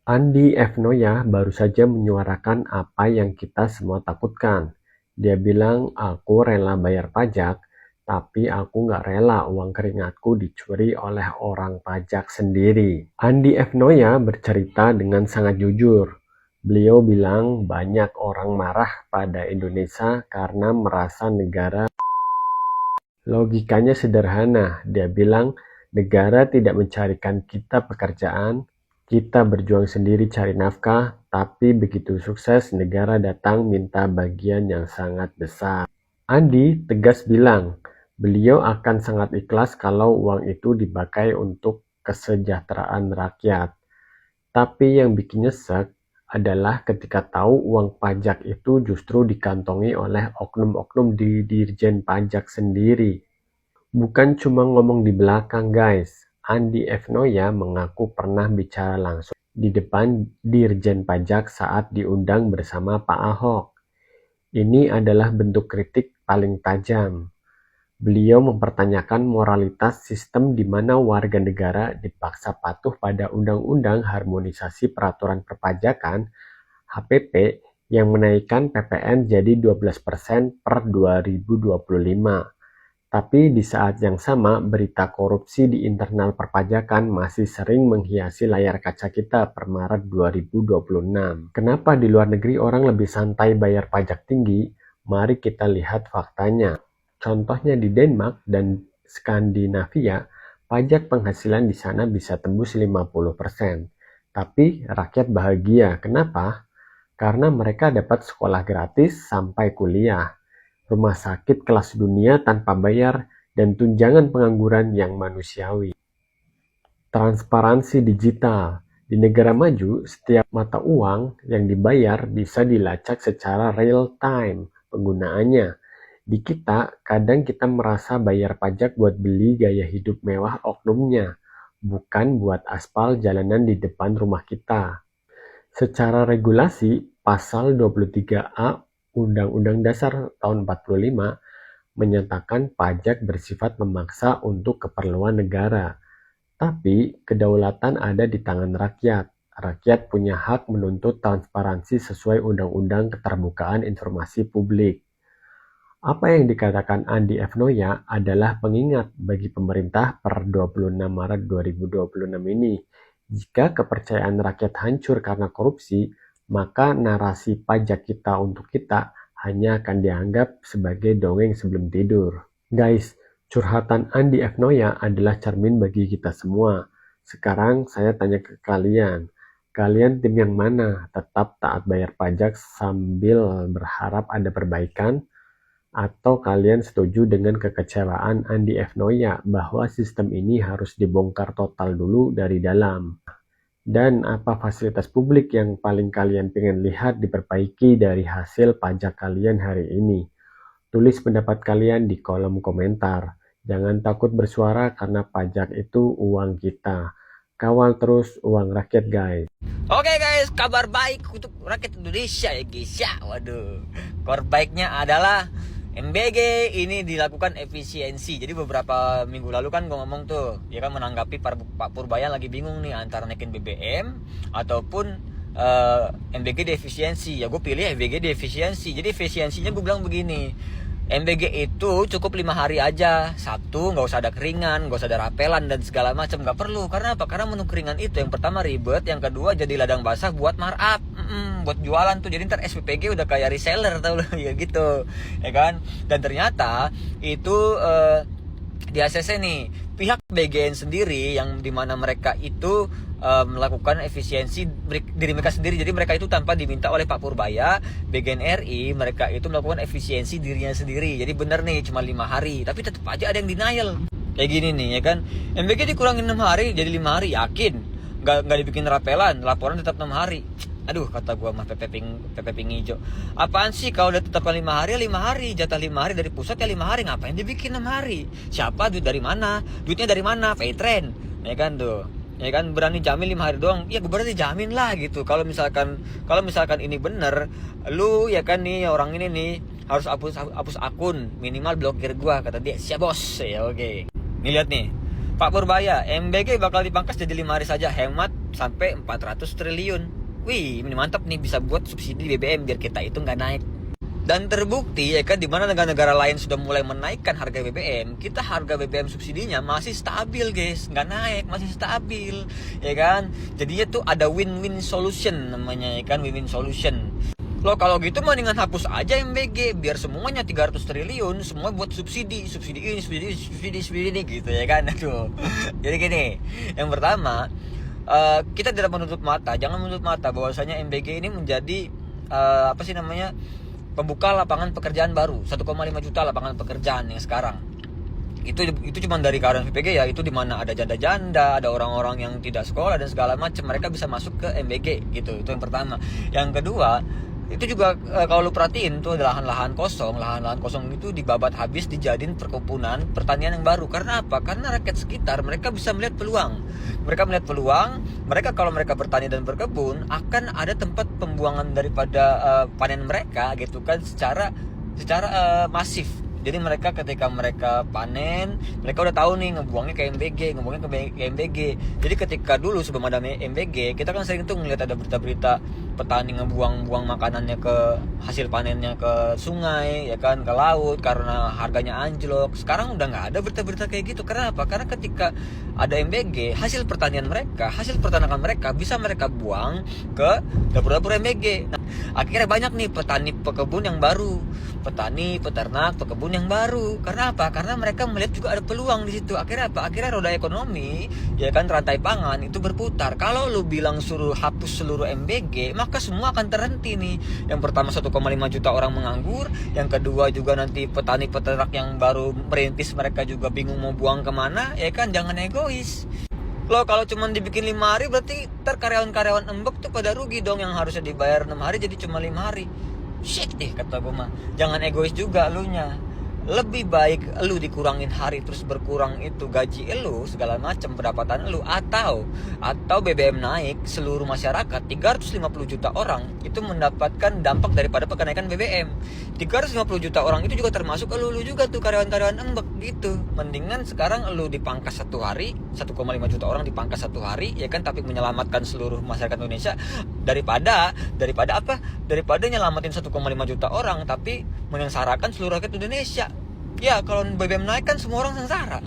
Andi F. Noya baru saja menyuarakan apa yang kita semua takutkan. Dia bilang, aku rela bayar pajak, tapi aku nggak rela uang keringatku dicuri oleh orang pajak sendiri. Andi F. Noya bercerita dengan sangat jujur. Beliau bilang banyak orang marah pada Indonesia karena merasa negara. Logikanya sederhana, dia bilang negara tidak mencarikan kita pekerjaan, kita berjuang sendiri cari nafkah, tapi begitu sukses negara datang minta bagian yang sangat besar. Andi tegas bilang, beliau akan sangat ikhlas kalau uang itu dipakai untuk kesejahteraan rakyat. Tapi yang bikin nyesek adalah ketika tahu uang pajak itu justru dikantongi oleh oknum-oknum di Dirjen Pajak sendiri. Bukan cuma ngomong di belakang, guys. Andi F. Noya mengaku pernah bicara langsung di depan Dirjen Pajak saat diundang bersama Pak Ahok. Ini adalah bentuk kritik paling tajam. Beliau mempertanyakan moralitas sistem di mana warga negara dipaksa patuh pada Undang-Undang Harmonisasi Peraturan Perpajakan (HPP) yang menaikkan PPN jadi 12% per 2025. Tapi di saat yang sama, berita korupsi di internal perpajakan masih sering menghiasi layar kaca kita per Maret 2026. Kenapa di luar negeri orang lebih santai bayar pajak tinggi? Mari kita lihat faktanya. Contohnya di Denmark dan Skandinavia, pajak penghasilan di sana bisa tembus 50%. Tapi rakyat bahagia. Kenapa? Karena mereka dapat sekolah gratis sampai kuliah, rumah sakit kelas dunia tanpa bayar, dan tunjangan pengangguran yang manusiawi. Transparansi digital. Di negara maju, setiap mata uang yang dibayar bisa dilacak secara real time penggunaannya. Di kita, kadang kita merasa bayar pajak buat beli gaya hidup mewah oknumnya, bukan buat aspal jalanan di depan rumah kita. Secara regulasi, pasal 23A Undang-Undang Dasar tahun 45 menyatakan pajak bersifat memaksa untuk keperluan negara. Tapi kedaulatan ada di tangan rakyat. Rakyat punya hak menuntut transparansi sesuai Undang-Undang Keterbukaan Informasi Publik. Apa yang dikatakan Andi F. Noya adalah pengingat bagi pemerintah per 26 Maret 2026 ini. Jika kepercayaan rakyat hancur karena korupsi, maka narasi pajak kita untuk kita hanya akan dianggap sebagai dongeng sebelum tidur. Guys, curhatan Andi F. Noya adalah cermin bagi kita semua. Sekarang saya tanya ke kalian. Kalian tim yang mana? Tetap taat bayar pajak sambil berharap ada perbaikan? Atau kalian setuju dengan kekecewaan Andi F. Noya bahwa sistem ini harus dibongkar total dulu dari dalam? Dan apa fasilitas publik yang paling kalian pengen lihat diperbaiki dari hasil pajak kalian hari ini? Tulis pendapat kalian di kolom komentar. Jangan takut bersuara karena pajak itu uang kita. Kawal terus uang rakyat, guys. Oke guys, kabar baik untuk rakyat Indonesia ya guys ya. Waduh, kabar baiknya adalah MBG ini dilakukan efisiensi. Jadi beberapa minggu lalu kan gue ngomong tuh, dia kan menanggapi Pak Purbaya lagi bingung nih antara naikin BBM ataupun MBG diefisiensi. Ya gue pilih MBG diefisiensi. Jadi efisiensinya gue bilang begini, MBG itu cukup 5 hari aja. Satu, nggak usah ada keringan, nggak usah ada rapelan dan segala macam, nggak perlu. Karena apa? Karena menu keringan itu yang pertama ribet, yang kedua jadi ladang basah buat markup, buat jualan tuh. Jadi ntar SPPG udah kayak reseller tau lo ya gitu, ya kan? Dan ternyata itu di ACC nih pihak BGN sendiri yang dimana mereka itu melakukan efisiensi diri mereka sendiri. Jadi mereka itu tanpa diminta oleh Pak Purbaya, BGN RI, mereka itu melakukan efisiensi dirinya sendiri. Jadi bener nih cuma 5 hari, tapi tetap aja ada yang denial. Kayak gini nih ya kan, MBG dikurangin 6 hari jadi 5 hari, yakin nggak dibikin rapelan, laporan tetap 6 hari. Aduh, kata gua mah PP Ping hijau. Apaan sih kalau udah tetapkan 5 hari ya 5 hari, jatah 5 hari dari pusat ya 5 hari, ngapain dibikin 6 hari? Siapa duit dari mana? Duitnya dari mana? Paytrend. Ya kan tuh. Ya kan berani jamin 5 hari doang. Ya gue berarti jamin lah gitu. Kalau misalkan ini bener, lu ya kan nih orang ini nih harus hapus akun, minimal blokir gua, kata dia. Siap bos. Ya oke. Nih lihat nih. Pak Purbaya, MBG bakal dipangkas jadi 5 hari saja, hemat sampai 400 triliun. Wih, ini mantap nih, bisa buat subsidi BBM biar kita itu nggak naik. Dan terbukti ya kan, di mana negara-negara lain sudah mulai menaikkan harga BBM, kita harga BBM subsidinya masih stabil guys, nggak naik, masih stabil ya kan. Jadinya tuh ada win-win solution namanya ya kan, win-win solution. Loh kalau gitu mendingan hapus aja MBG, biar semuanya 300 triliun semua buat subsidi ini, subsidi ini gitu ya kan. Aduh. Jadi gini, yang pertama, kita tidak menutup mata, jangan menutup mata bahwasanya MBG ini menjadi pembuka lapangan pekerjaan baru, 1,5 juta lapangan pekerjaan yang sekarang. Itu cuma dari kawasan VPG ya, itu di mana ada janda-janda, ada orang-orang yang tidak sekolah dan segala macam, mereka bisa masuk ke MBG gitu. Itu yang pertama. Yang kedua, itu juga kalau lu perhatiin tuh ada lahan-lahan kosong itu dibabat habis, dijadiin perkebunan pertanian yang baru. Karena apa? Karena rakyat sekitar mereka bisa melihat peluang. Mereka kalau mereka bertani dan berkebun akan ada tempat pembuangan daripada panen mereka gitu kan, secara masif. Jadi mereka ketika mereka panen, mereka udah tahu nih ngebuangnya ke MBG. Jadi ketika dulu sebelum ada MBG, kita kan sering tuh ngeliat ada berita-berita petani ngebuang makanannya ke hasil panennya ke sungai, ya kan, ke laut karena harganya anjlok. Sekarang udah nggak ada berita-berita kayak gitu. Kenapa? Karena ketika ada MBG, hasil pertanian mereka, hasil peternakan mereka bisa mereka buang ke dapur-dapur MBG. Nah, akhirnya banyak nih petani pekebun yang baru, petani peternak pekebun yang baru. Karena apa? Karena mereka melihat juga ada peluang di situ. Akhirnya apa? Akhirnya roda ekonomi, ya kan, rantai pangan itu berputar. Kalau lu bilang suruh hapus seluruh MBG, maka semua akan terhenti nih. Yang pertama 1,5 juta orang menganggur, yang kedua juga nanti petani peternak yang baru merintis mereka juga bingung mau buang kemana, ya kan. Jangan egois. Loh kalau cuma dibikin 5 hari berarti karyawan-karyawan embek tuh pada rugi dong, yang harusnya dibayar 6 hari jadi cuma 5 hari. Shit deh kata gue mah. Jangan egois juga elunya. Lebih baik elu dikurangin hari terus berkurang itu gaji elu segala macam, pendapatan elu, atau BBM naik, seluruh masyarakat 350 juta orang itu mendapatkan dampak daripada kenaikan BBM. 350 juta orang itu juga termasuk elu juga tuh, karyawan-karyawan embek gitu. Mendingan sekarang elu dipangkas 1 hari, 1,5 juta orang dipangkas 1 hari ya kan, tapi menyelamatkan seluruh masyarakat Indonesia daripada nyelamatin 1,5 juta orang tapi menyengsarakan seluruh rakyat Indonesia. Ya kalau BBM naik kan semua orang sengsara.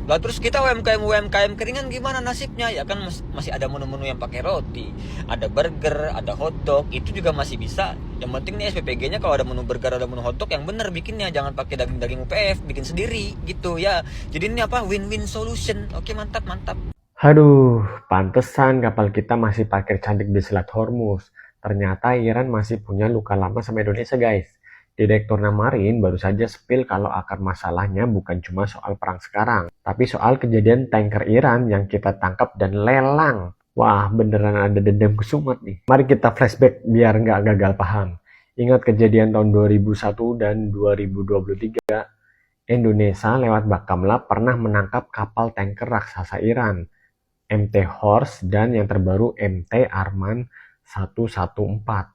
Lah terus kita UMKM keringan gimana nasibnya? Ya kan masih ada menu-menu yang pakai roti, ada burger, ada hotdog, itu juga masih bisa. Yang penting nih SPPG-nya kalau ada menu burger, ada menu hotdog yang bener bikinnya, jangan pakai daging UPF, bikin sendiri gitu ya. Jadi ini win-win solution. Oke, mantap. Aduh, pantesan kapal kita masih parkir cantik di Selat Hormuz. Ternyata Iran masih punya luka lama sama Indonesia guys. Direktur Namarin baru saja spill kalau akar masalahnya bukan cuma soal perang sekarang, tapi soal kejadian tanker Iran yang kita tangkap dan lelang. Wah, beneran ada dendam kesumat nih. Mari kita flashback biar nggak gagal paham. Ingat kejadian tahun 2001 dan 2023, Indonesia lewat Bakamla pernah menangkap kapal tanker raksasa Iran, MT Horse dan yang terbaru MT Arman 114.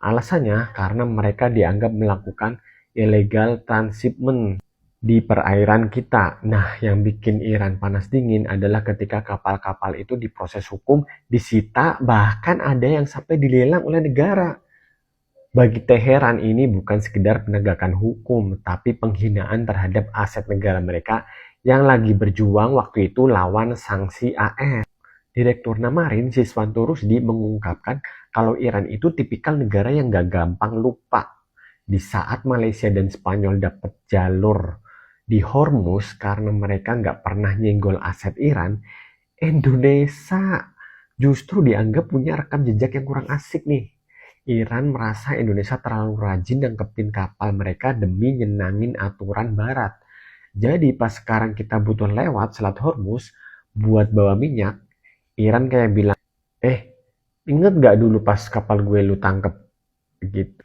Alasannya karena mereka dianggap melakukan illegal transshipment di perairan kita. Nah, yang bikin Iran panas dingin adalah ketika kapal-kapal itu diproses hukum, disita, bahkan ada yang sampai dilelang oleh negara. Bagi Teheran ini bukan sekedar penegakan hukum, tapi penghinaan terhadap aset negara mereka yang lagi berjuang waktu itu lawan sanksi AS. Direktur Namarin Siswanto Rusdi mengungkapkan kalau Iran itu tipikal negara yang gak gampang lupa. Di saat Malaysia dan Spanyol dapat jalur di Hormuz karena mereka gak pernah nyenggol aset Iran, Indonesia justru dianggap punya rekam jejak yang kurang asik nih. Iran merasa Indonesia terlalu rajin nangkepin kapal mereka demi nyenangin aturan barat. Jadi pas sekarang kita butuh lewat Selat Hormuz buat bawa minyak, Iran kayak bilang, inget gak dulu pas kapal gue lu tangkep? Gitu.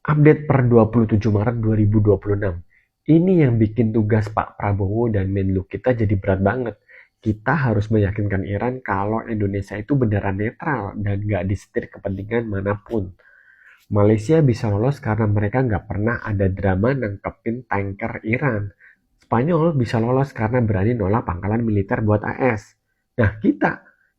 Update per 27 Maret 2026. Ini yang bikin tugas Pak Prabowo dan Menlu kita jadi berat banget. Kita harus meyakinkan Iran kalau Indonesia itu beneran netral dan gak disetir kepentingan manapun. Malaysia bisa lolos karena mereka gak pernah ada drama nangkepin tanker Iran. Spanyol bisa lolos karena berani nolak pangkalan militer buat AS. Nah,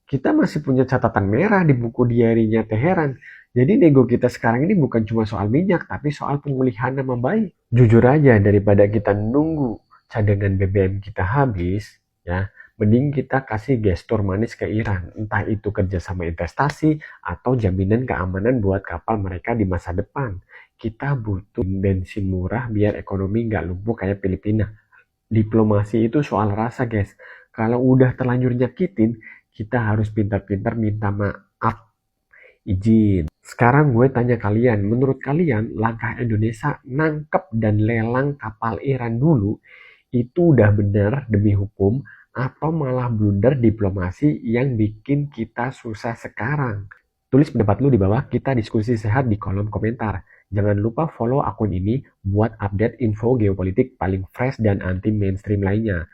kita masih punya catatan merah di buku diarinya Teheran. Jadi nego kita sekarang ini bukan cuma soal minyak, tapi soal pemulihan nama baik. Jujur aja, daripada kita nunggu cadangan BBM kita habis, ya, mending kita kasih gestur manis ke Iran. Entah itu kerjasama investasi atau jaminan keamanan buat kapal mereka di masa depan. Kita butuh bensin murah biar ekonomi nggak lumpuh kayak Filipina. Diplomasi itu soal rasa, guys. Kalau udah terlanjur nyakitin, kita harus pintar-pintar minta maaf, izin. Sekarang gue tanya kalian, menurut kalian langkah Indonesia nangkep dan lelang kapal Iran dulu itu udah benar demi hukum atau malah blunder diplomasi yang bikin kita susah sekarang? Tulis pendapat lu di bawah, kita diskusi sehat di kolom komentar. Jangan lupa follow akun ini buat update info geopolitik paling fresh dan anti mainstream lainnya.